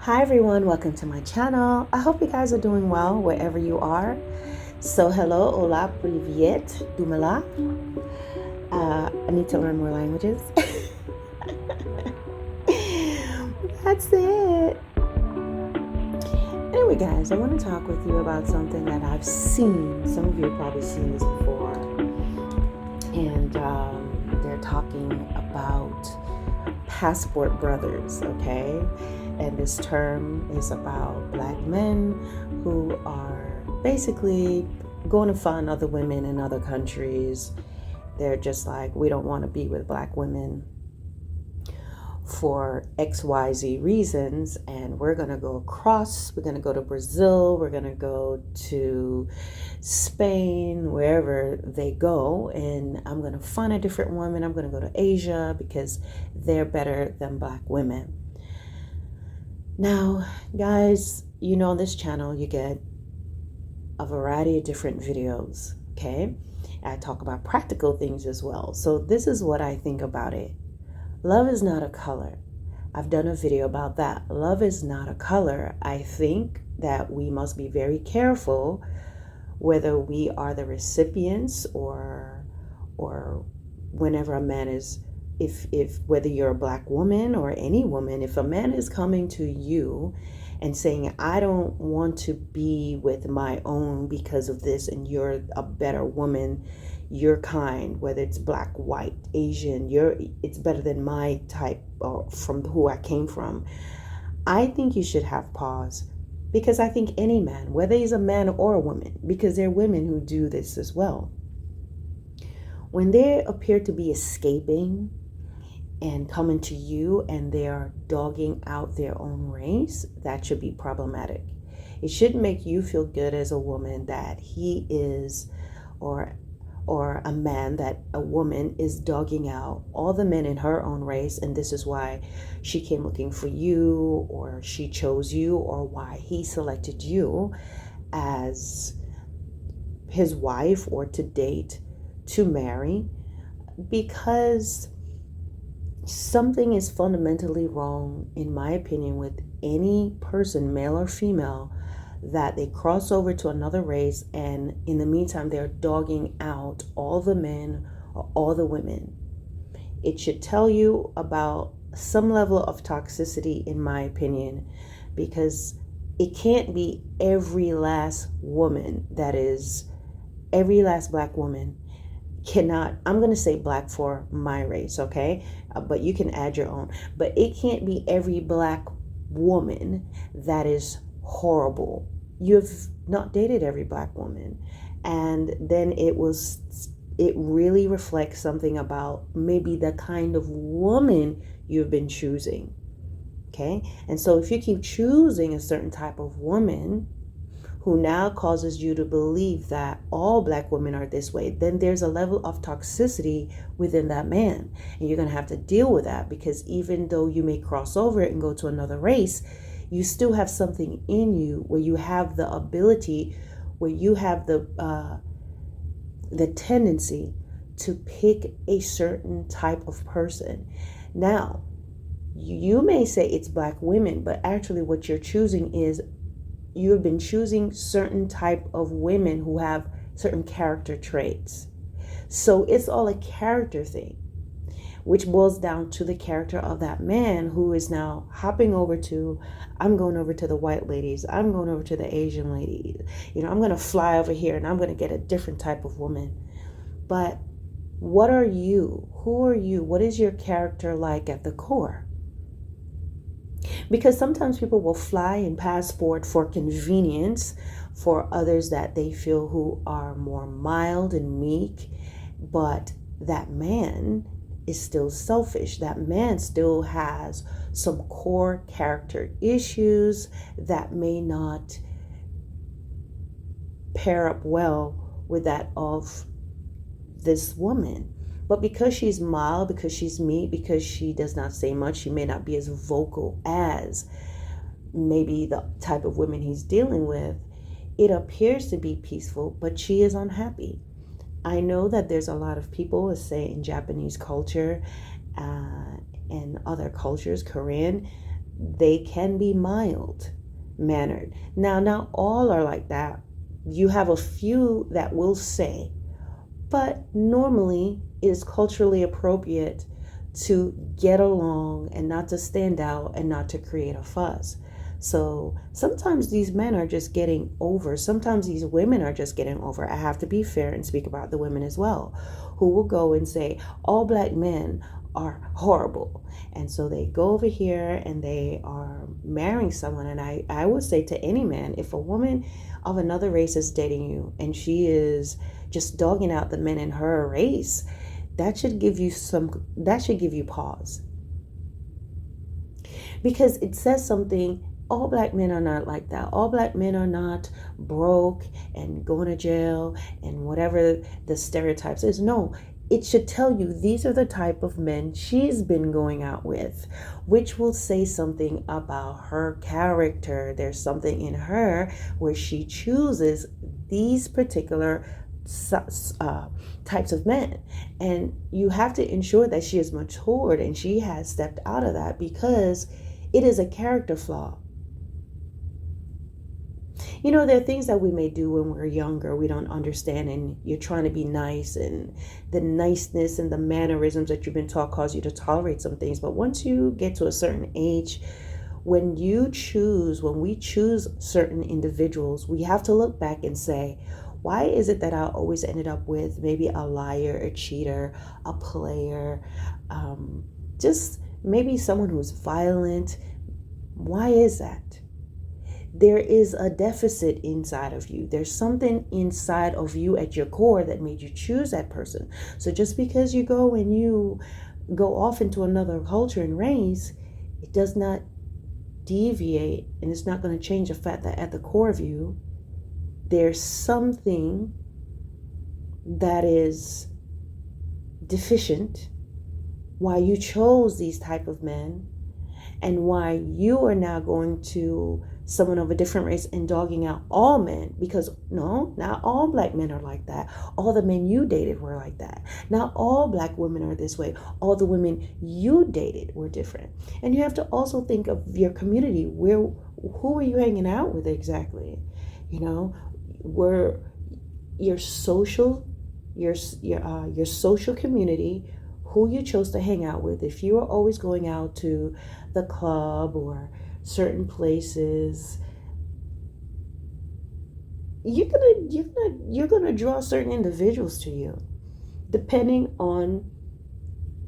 Hi everyone, welcome to my channel. I hope you guys are doing well wherever you are. So hello, hola, privyet, dumela. I need to learn more languages. That's it. Anyway guys, I want to talk with you about something that I've seen. Some of you have probably seen this before. And they're talking about passport brothers, okay? And this term is about black men who are basically going to find other women in other countries. They're just like, we don't want to be with black women for XYZ reasons, and we're going to go across. We're going to go to Brazil. We're going to go to Spain, wherever they go, and I'm going to find a different woman. I'm going to go to Asia because they're better than black women. Now, guys, you know, on this channel, you get a variety of different videos, okay? I talk about practical things as well. So this is what I think about it. Love is not a color. I've done a video about that. Love is not a color. I think that we must be very careful whether we are the recipients or whenever a man is, if whether you're a black woman or any woman, if a man is coming to you and saying, I don't want to be with my own because of this, and you're a better woman, your kind, whether it's black, white, Asian, it's better than my type or from who I came from, I think you should have pause. Because I think any man, whether he's a man or a woman, because there are women who do this as well, when they appear to be escaping and coming to you and they are dogging out their own race, that should be problematic. It shouldn't make you feel good as a woman that he is, or a man, that a woman is dogging out all the men in her own race, and this is why she came looking for you, or she chose you, or why he selected you as his wife or to date, to marry, because something is fundamentally wrong, in my opinion, with any person, male or female, that they cross over to another race and in the meantime they're dogging out all the men or all the women. It should tell you about some level of toxicity, in my opinion, because it can't be every last woman, that is every last black woman cannot, I'm going to say black for my race, okay? But you can add your own. But it can't be every black woman that is horrible. You've not dated every black woman. And then it really reflects something about maybe the kind of woman you've been choosing, okay? And so if you keep choosing a certain type of woman who now causes you to believe that all black women are this way, then there's a level of toxicity within that man. And you're going to have to deal with that, because even though you may cross over and go to another race, you still have something in you where you have the ability, where you have the tendency to pick a certain type of person. Now, you may say it's black women, but actually what you're choosing is, you have been choosing certain type of women who have certain character traits. So it's all a character thing, which boils down to the character of that man who is now hopping over to, I'm going over to the white ladies, I'm going over to the Asian ladies, I'm going to fly over here and I'm going to get a different type of woman. But what are you? Who are you? What is your character like at the core? Because sometimes people will fly in passport for convenience for others that they feel who are more mild and meek, but that man is still selfish. That man still has some core character issues that may not pair up well with that of this woman. But because she's mild, because she's meek, because she does not say much, she may not be as vocal as maybe the type of women he's dealing with, it appears to be peaceful, but she is unhappy. I know that there's a lot of people, let's say in Japanese culture and other cultures, Korean, They can be mild mannered. Now, not all are like that. You have a few that will say, but normally it is culturally appropriate to get along and not to stand out and not to create a fuss. So sometimes these men are just getting over. Sometimes these women are just getting over. I have to be fair and speak about the women as well, who will go and say, all black men are horrible. And so they go over here and they are marrying someone. And I would say to any man, if a woman of another race is dating you and she is just dogging out the men in her race, that should give you pause, because it says something. All black men are not like that. All black men are not broke and going to jail and whatever the stereotypes is. No, it should tell you these are the type of men she's been going out with, which will say something about her character. There's something in her where she chooses these particular types of men, and you have to ensure that she is matured and she has stepped out of that, because it is a character flaw. You know, there are things that we may do when we're younger we don't understand, and you're trying to be nice, and the niceness and the mannerisms that you've been taught cause you to tolerate some things. But once you get to a certain age, when we choose certain individuals, we have to look back and say, why is it that I always ended up with maybe a liar, a cheater, a player, just maybe someone who's violent? Why is that? There is a deficit inside of you. There's something inside of you at your core that made you choose that person. So just because you go off into another culture and race, it does not deviate, and it's not going to change the fact that at the core of you, there's something that is deficient, why you chose these type of men, and why you are now going to someone of a different race and dogging out all men. Because no, not all black men are like that. All the men you dated were like that. Not all black women are this way. All the women you dated were different. And you have to also think of your community. Who are you hanging out with exactly? You know, were your social community, who you chose to hang out with. If you are always going out to the club or certain places, you're gonna draw certain individuals to you, depending on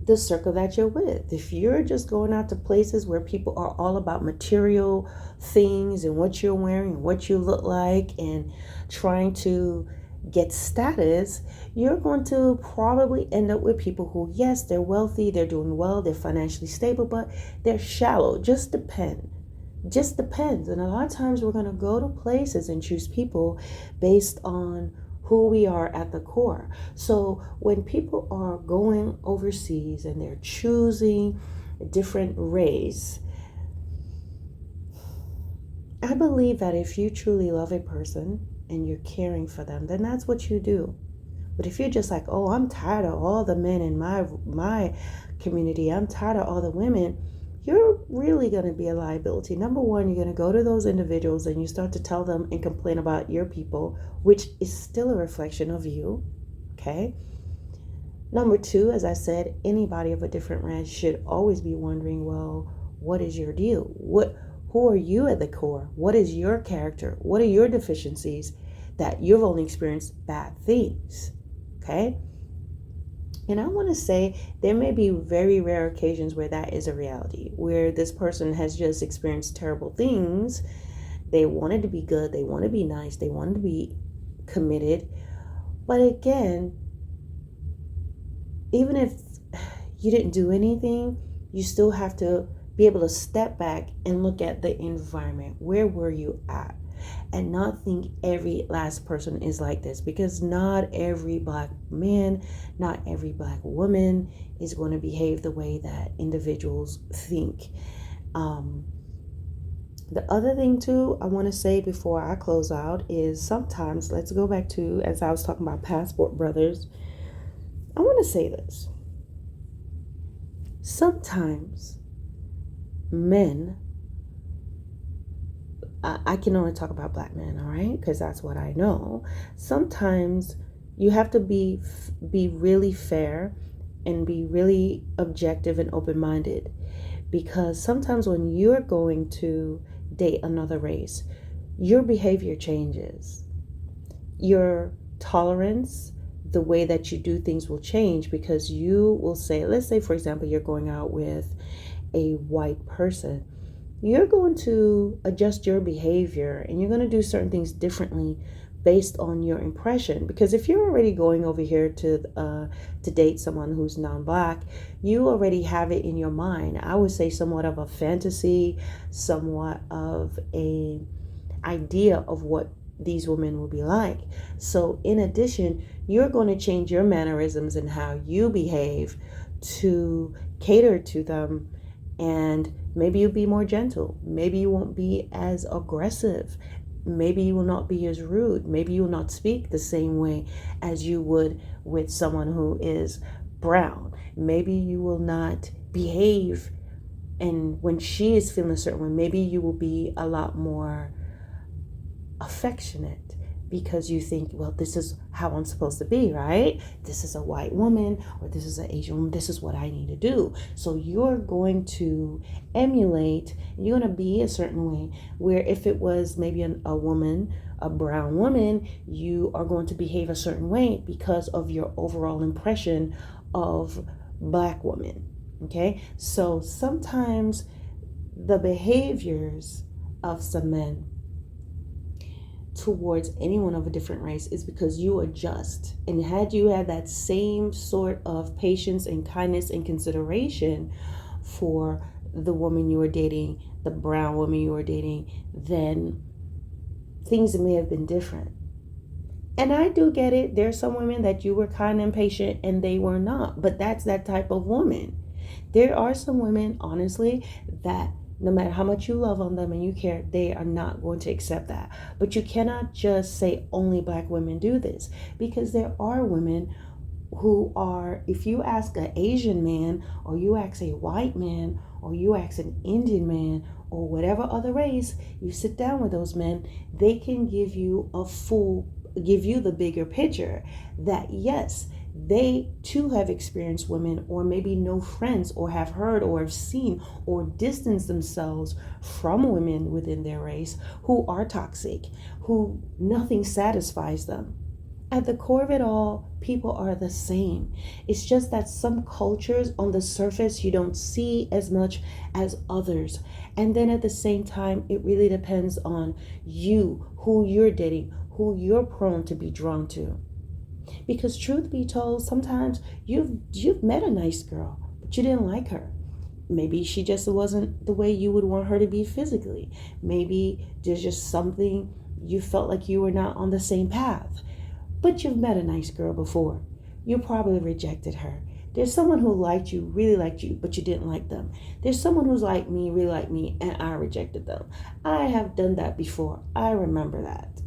the circle that you're with. If you're just going out to places where people are all about material things and what you're wearing and what you look like and trying to get status, you're going to probably end up with people who, yes, they're wealthy, they're doing well, they're financially stable, but they're shallow. Just depends. And a lot of times we're going to go to places and choose people based on who we are at the core. So when people are going overseas and they're choosing a different race, I believe that if you truly love a person and you're caring for them, then that's what you do. But if you're just like, oh, I'm tired of all the men in my community, I'm tired of all the women, you're really going to be a liability. Number one, you're going to go to those individuals and you start to tell them and complain about your people, which is still a reflection of you. Okay. Number two, as I said, anybody of a different race should always be wondering, well, what is your deal? Who are you at the core? What is your character? What are your deficiencies that you've only experienced bad things? Okay. And I want to say there may be very rare occasions where that is a reality, where this person has just experienced terrible things. They wanted to be good. They want to be nice. They wanted to be committed. But again, even if you didn't do anything, you still have to be able to step back and look at the environment. Where were you at? And not think every last person is like this, because not every black man, not every black woman is going to behave the way that individuals think. The other thing too, I want to say before I close out is sometimes, let's go back to, as I was talking about passport brothers, I want to say this. Sometimes men I can only talk about black men, all right? Because that's what I know. Sometimes you have to be really fair and be really objective and open-minded, because sometimes when you're going to date another race, your behavior changes. Your tolerance, the way that you do things will change, because you will say, let's say, for example, you're going out with a white person. You're going to adjust your behavior and you're going to do certain things differently based on your impression. Because if you're already going over here to date someone who's non-black, you already have it in your mind. I would say somewhat of a fantasy, somewhat of a idea of what these women will be like. So in addition, you're going to change your mannerisms and how you behave to cater to them. And maybe you'll be more gentle. Maybe you won't be as aggressive. Maybe you will not be as rude. Maybe you will not speak the same way as you would with someone who is brown. Maybe you will not behave, and when she is feeling a certain way, maybe you will be a lot more affectionate, because you think, well, this is how I'm supposed to be, right? This is a white woman, or this is an Asian woman. This is what I need to do. So you're going to emulate, you're going to be a certain way, where if it was maybe a woman, a brown woman, you are going to behave a certain way because of your overall impression of black women. Okay? So sometimes the behaviors of some men towards anyone of a different race is because you adjust. And had you had that same sort of patience and kindness and consideration for the woman you were dating, the brown woman you were dating, then things may have been different. And I do get it. There's some women that you were kind and patient and they were not, but that's that type of woman. There are some women, honestly, that no matter how much you love on them and you care, they are not going to accept that. But you cannot just say only black women do this, because there are women who are, if you ask an Asian man, or you ask a white man, or you ask an Indian man, or whatever other race, you sit down with those men, they can give you the bigger picture that yes, they too have experienced women, or maybe know friends, or have heard, or have seen, or distanced themselves from women within their race who are toxic, who nothing satisfies them. At the core of it all, people are the same. It's just that some cultures on the surface you don't see as much as others. And then at the same time, it really depends on you, who you're dating, who you're prone to be drawn to. Because truth be told, sometimes you've met a nice girl, but you didn't like her. Maybe she just wasn't the way you would want her to be physically. Maybe there's just something you felt like you were not on the same path. But you've met a nice girl before. You probably rejected her. There's someone who liked you, really liked you, but you didn't like them. There's someone who's like me, really like me, and I rejected them. I have done that before. I remember that.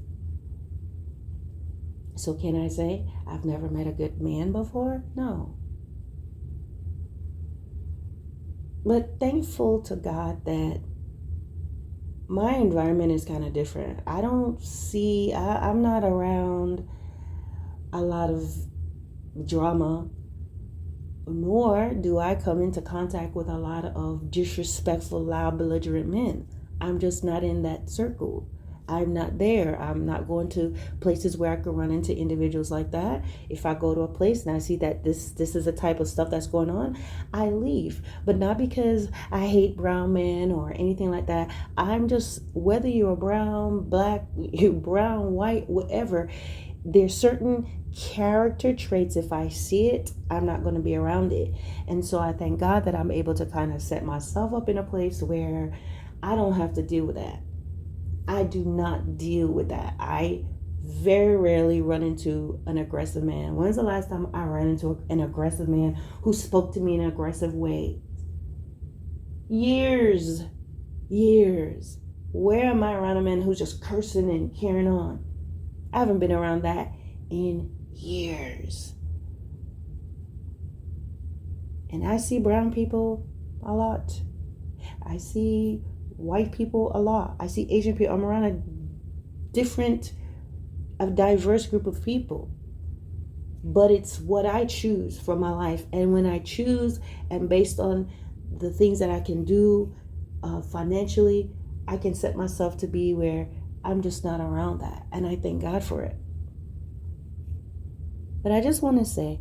So can I say I've never met a good man before? No. But thankful to God that my environment is kind of different. I'm not around a lot of drama, nor do I come into contact with a lot of disrespectful, loud, belligerent men. I'm just not in that circle. I'm not there. I'm not going to places where I could run into individuals like that. If I go to a place and I see that this is the type of stuff that's going on, I leave. But not because I hate brown men or anything like that. I'm just, whether you're brown, black, you brown, white, whatever, there's certain character traits, if I see it, I'm not going to be around it. And so I thank God that I'm able to kind of set myself up in a place where I don't have to deal with that. I do not deal with that. I very rarely run into an aggressive man. When's the last time I ran into an aggressive man who spoke to me in an aggressive way? Years. Where am I around a man who's just cursing and carrying on? I haven't been around that in years. And I see brown people a lot. I see white people a lot. I see Asian people. I'm around a diverse group of people. But it's what I choose for my life. And when I choose and based on the things that I can do financially, I can set myself to be where I'm just not around that. And I thank God for it. But I just want to say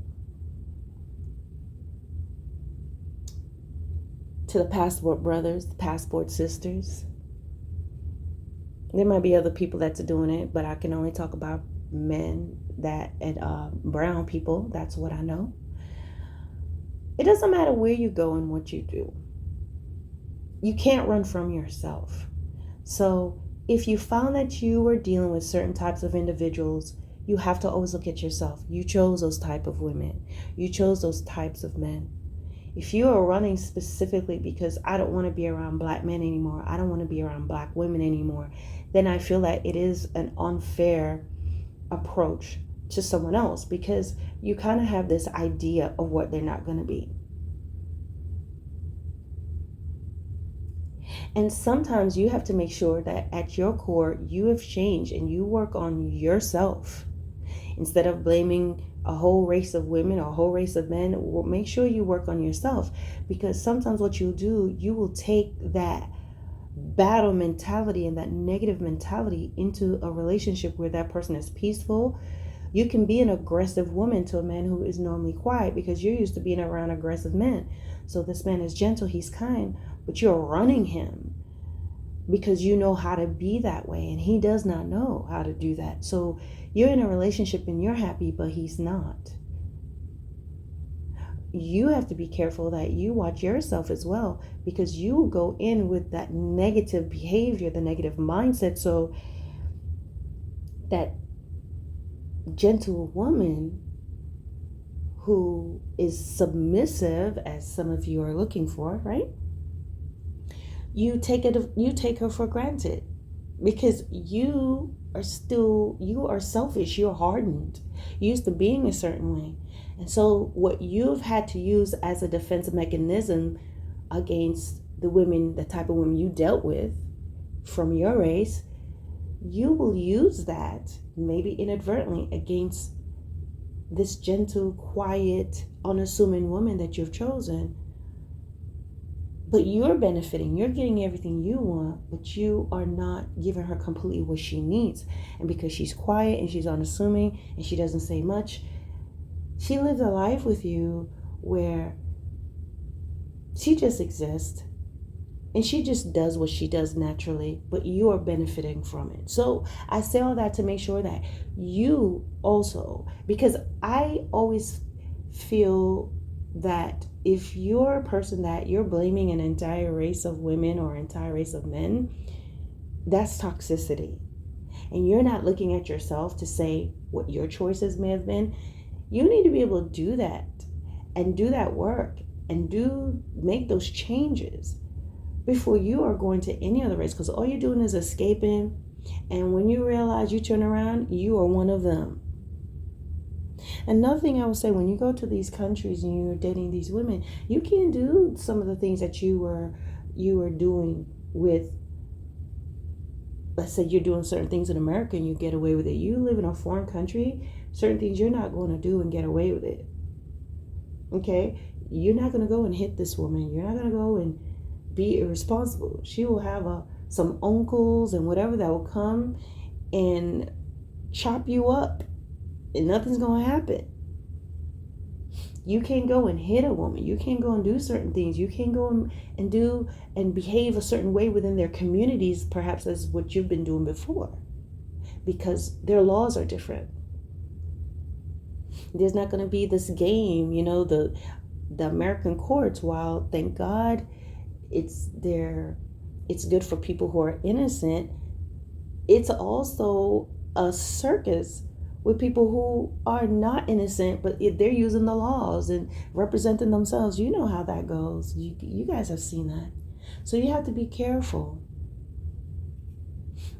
to the passport brothers, the passport sisters, there might be other people that's doing it, but I can only talk about men and brown people. That's what I know. It doesn't matter where you go and what you do. You can't run from yourself. So if you found that you were dealing with certain types of individuals, you have to always look at yourself. You chose those type of women. You chose those types of men. If you are running specifically because I don't want to be around black men anymore, I don't want to be around black women anymore, then I feel that it is an unfair approach to someone else, because you kind of have this idea of what they're not going to be. And sometimes you have to make sure that at your core, you have changed and you work on yourself. Instead of blaming a whole race of women or a whole race of men, make sure you work on yourself. Because sometimes what you'll do, you will take that battle mentality and that negative mentality into a relationship where that person is peaceful. You can be an aggressive woman to a man who is normally quiet because you're used to being around aggressive men. So this man is gentle, he's kind, but you're running him because you know how to be that way and he does not know how to do that. So you're in a relationship and you're happy, but he's not. You have to be careful that you watch yourself as well, because you go in with that negative behavior, the negative mindset. So that gentle woman who is submissive, as some of you are looking for, right? You take her for granted because you are selfish, you're hardened, you're used to being a certain way. And so what you've had to use as a defense mechanism against the type of women you dealt with from your race, you will use that maybe inadvertently against this gentle, quiet, unassuming woman that you've chosen. But you're benefiting, you're getting everything you want, but you are not giving her completely what she needs. And because she's quiet and she's unassuming and she doesn't say much, she lives a life with you where she just exists and she just does what she does naturally, but you are benefiting from it. So I say all that to make sure that you also, because I always feel that if you're a person that you're blaming an entire race of women or entire race of men, that's toxicity. And you're not looking at yourself to say what your choices may have been. You need to be able to do that and do that work and make those changes before you are going to any other race, because all you're doing is escaping. And when you realize, you turn around, you are one of them. Another thing I would say, when you go to these countries and you're dating these women, you can do some of the things that you were doing with, let's say you're doing certain things in America and you get away with it. You live in a foreign country, certain things you're not going to do and get away with it. Okay? You're not going to go and hit this woman. You're not going to go and be irresponsible. She will have some uncles and whatever that will come and chop you up. And nothing's going to happen. You can't go and hit a woman. You can't go and do certain things. You can't go and do and behave a certain way within their communities, perhaps as what you've been doing before, because their laws are different. There's not going to be this game, the American courts, while thank God it's good for people who are innocent, it's also a circus with people who are not innocent, but if they're using the laws and representing themselves. You know how that goes. You guys have seen that. So you have to be careful.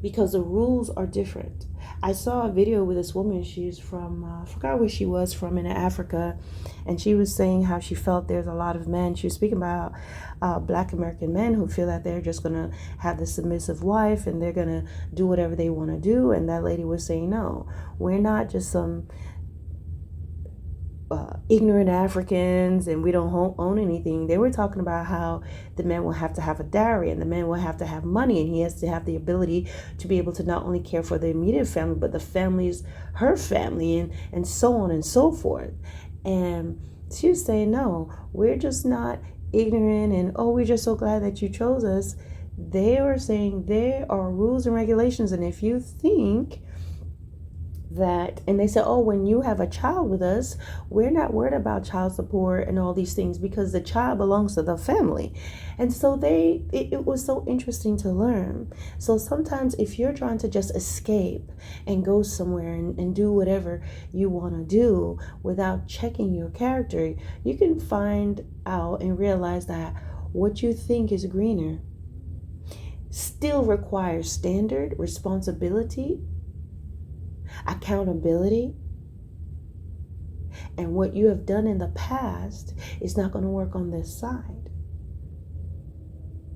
because the rules are different. I saw a video with this woman. She's from, I forgot where she was from in Africa. And she was saying how she felt there's a lot of men. She was speaking about Black American men who feel that they're just going to have the submissive wife and they're going to do whatever they want to do. And that lady was saying, no, we're not just some ignorant Africans and we don't own anything. They were talking about how the man will have to have a dowry and the man will have to have money, and he has to have the ability to be able to not only care for the immediate family but the families, her family, and so on and so forth. And she was saying, no, we're just not ignorant and oh, we're just so glad that you chose us. They were saying there are rules and regulations, and if you think that, and they said, oh, when you have a child with us, we're not worried about child support and all these things because the child belongs to the family. And so it was so interesting to learn. So sometimes if you're trying to just escape and go somewhere and do whatever you want to do without checking your character, you can find out and realize that what you think is greener still requires standard, responsibility, accountability, and what you have done in the past is not going to work on this side.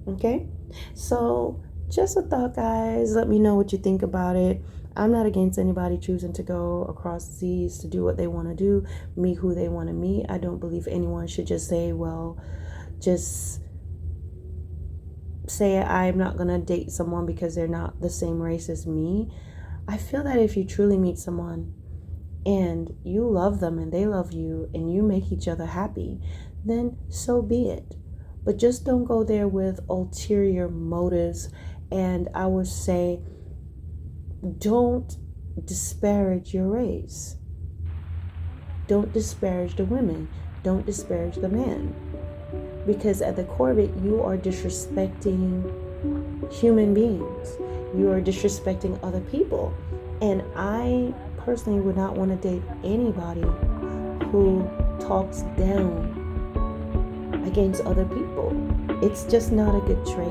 Okay, so just a thought, guys. Let me know what you think about it. I'm not against anybody choosing to go across seas to do what they want to do, meet who they want to meet. I don't believe anyone should just say, well, just say I'm not going to date someone because they're not the same race as me. I feel that if you truly meet someone and you love them and they love you and you make each other happy, then so be it. But just don't go there with ulterior motives. And I would say, don't disparage your race. Don't disparage the women. Don't disparage the men. Because at the core of it, you are disrespecting human beings. You are disrespecting other people. And I personally would not want to date anybody who talks down against other people. It's just not a good trait.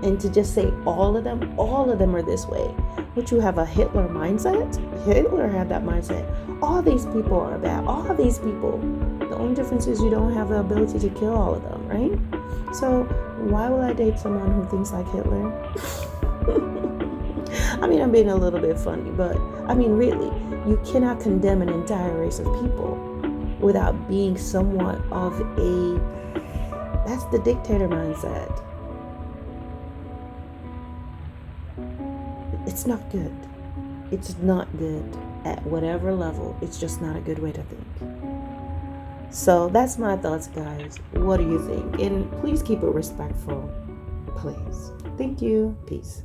And to just say all of them are this way. Would you have a Hitler mindset? Hitler had that mindset. All these people are bad. All these people. The only difference is you don't have the ability to kill all of them, right? So why will I date someone who thinks like Hitler? I mean, I'm being a little bit funny, but I mean, really, you cannot condemn an entire race of people without being somewhat of that's the dictator mindset. It's not good. It's not good at whatever level. It's just not a good way to think. So that's my thoughts, guys. What do you think? And please keep it respectful. Please. Thank you. Peace.